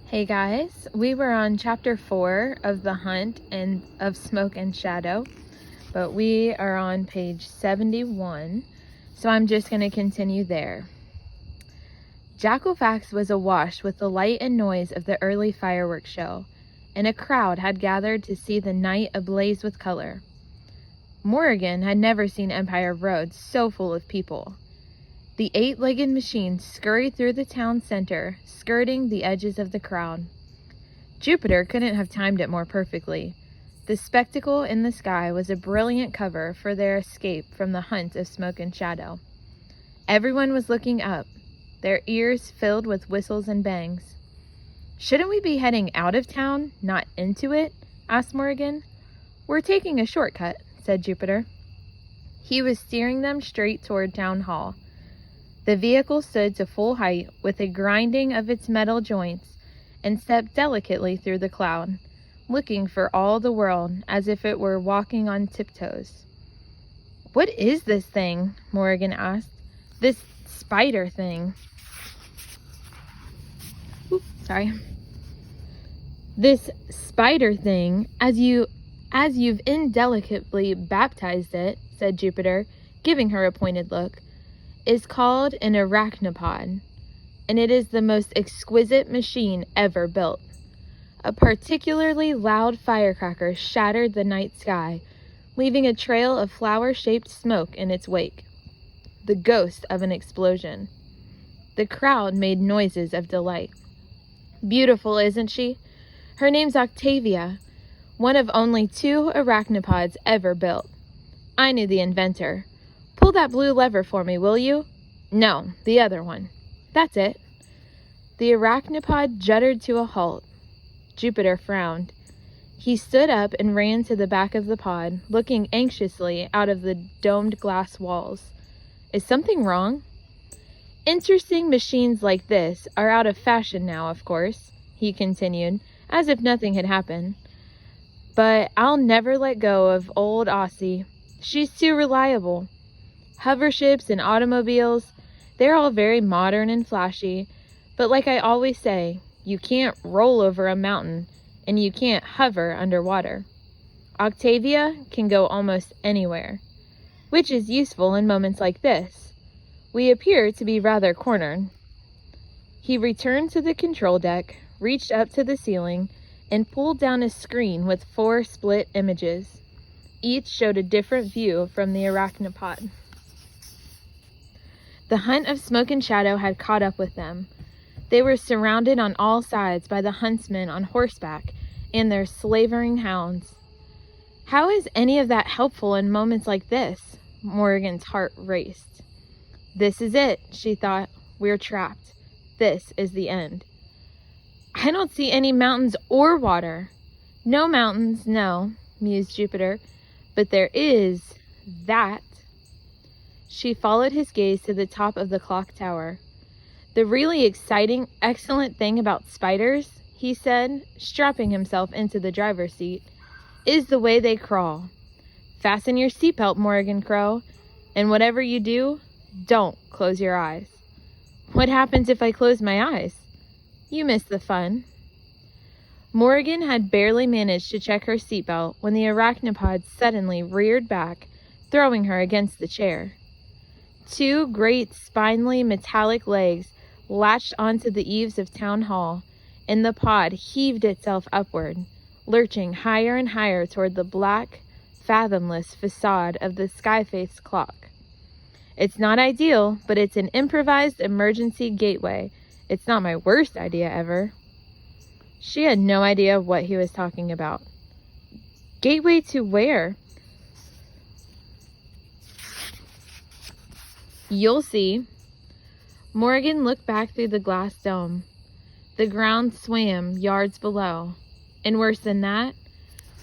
Hey guys, we were on chapter 4 of The Hunt and of Smoke and Shadow, but we are on page 71, so I'm just going to continue there. Jackalfax was awash with the light and noise of the early fireworks show, and a crowd had gathered to see the night ablaze with color. Morgan had never seen Empire Road so full of people. The 8-legged machine scurried through the town center, skirting the edges of the crowd. Jupiter couldn't have timed it more perfectly. The spectacle in the sky was a brilliant cover for their escape from the hunt of Smoke and Shadow. Everyone was looking up, their ears filled with whistles and bangs. "Shouldn't we be heading out of town, not into it?" asked Morgan. "We're taking a shortcut," said Jupiter. He was steering them straight toward Town Hall. The vehicle stood to full height with a grinding of its metal joints and stepped delicately through the cloud, looking for all the world as if it were walking on tiptoes. "What is this thing?" Morgan asked. "This spider thing." "This spider thing, as you've indelicately baptized it," said Jupiter, giving her a pointed look, "is called an arachnopod, and it is the most exquisite machine ever built. A particularly loud firecracker shattered the night sky, leaving a trail of flower-shaped smoke in its wake, the ghost of an explosion. The crowd made noises of delight. Beautiful, isn't she? Her name's Octavia, one of only 2 arachnopods ever built. I knew the inventor. Pull that blue lever for me, will you? No, the other one. That's it." The arachnopod juddered to a halt. Jupiter frowned. He stood up and ran to the back of the pod, looking anxiously out of the domed glass walls. "Is something wrong?" "Interesting machines like this are out of fashion now, of course," he continued, as if nothing had happened. "But I'll never let go of old Aussie. She's too reliable. Hoverships and automobiles, they're all very modern and flashy, but like I always say, you can't roll over a mountain and you can't hover underwater. Octavia can go almost anywhere, which is useful in moments like this. We appear to be rather cornered." He returned to the control deck, reached up to the ceiling, and pulled down a screen with 4 split images. Each showed a different view from the arachnopod. The hunt of Smoke and Shadow had caught up with them. They were surrounded on all sides by the huntsmen on horseback and their slavering hounds. How is any of that helpful in moments like this? Morgan's heart raced. This is it, she thought. We're trapped. This is the end. "I don't see any mountains or water." "No mountains, no," mused Jupiter. "But there is that." She followed his gaze to the top of the clock tower. "The really exciting, excellent thing about spiders," he said, strapping himself into the driver's seat, "is the way they crawl. Fasten your seatbelt, Morgan Crow, and whatever you do, don't close your eyes." "What happens if I close my eyes?" "You miss the fun." Morgan had barely managed to check her seatbelt when the arachnopod suddenly reared back, throwing her against the chair. 2 great spindly metallic legs latched onto the eaves of Town Hall, and the pod heaved itself upward, lurching higher and higher toward the black, fathomless facade of the sky-faced clock. "It's not ideal, but it's an improvised emergency gateway. It's not my worst idea ever." She had no idea what he was talking about. "Gateway to where?" "You'll see." Morgan looked back through the glass dome. The ground swam yards below, and worse than that,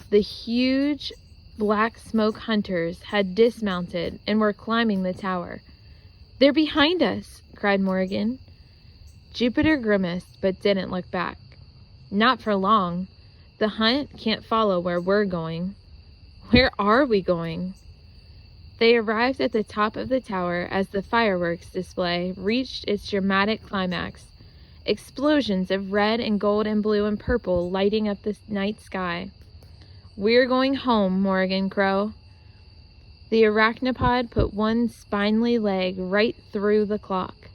the huge black smoke hunters had dismounted and were climbing the tower. "They're behind us!" cried Morgan. Jupiter grimaced but didn't look back. "Not for long. The hunt can't follow where we're going." "Where are we going?" They arrived at the top of the tower as the fireworks display reached its dramatic climax, explosions of red and gold and blue and purple lighting up the night sky. "We're going home, Morrigan Crow." The arachnopod put one spindly leg right through the clock.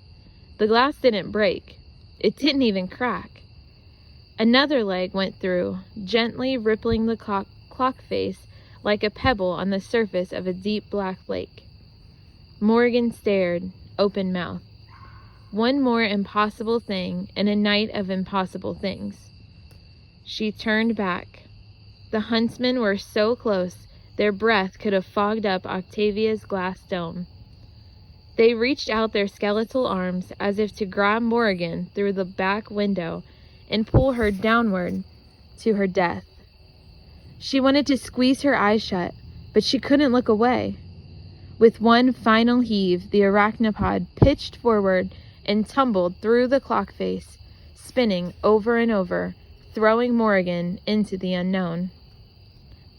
The glass didn't break. It didn't even crack. Another leg went through, gently rippling the clock face like a pebble on the surface of a deep black lake. Morrigan stared, open-mouthed. One more impossible thing in a night of impossible things. She turned back. The huntsmen were so close, their breath could have fogged up Octavia's glass dome. They reached out their skeletal arms as if to grab Morrigan through the back window and pull her downward to her death. She wanted to squeeze her eyes shut, but she couldn't look away. With one final heave, the arachnopod pitched forward and tumbled through the clock face, spinning over and over, throwing Morrigan into the unknown.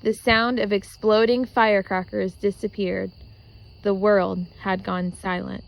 The sound of exploding firecrackers disappeared. The world had gone silent.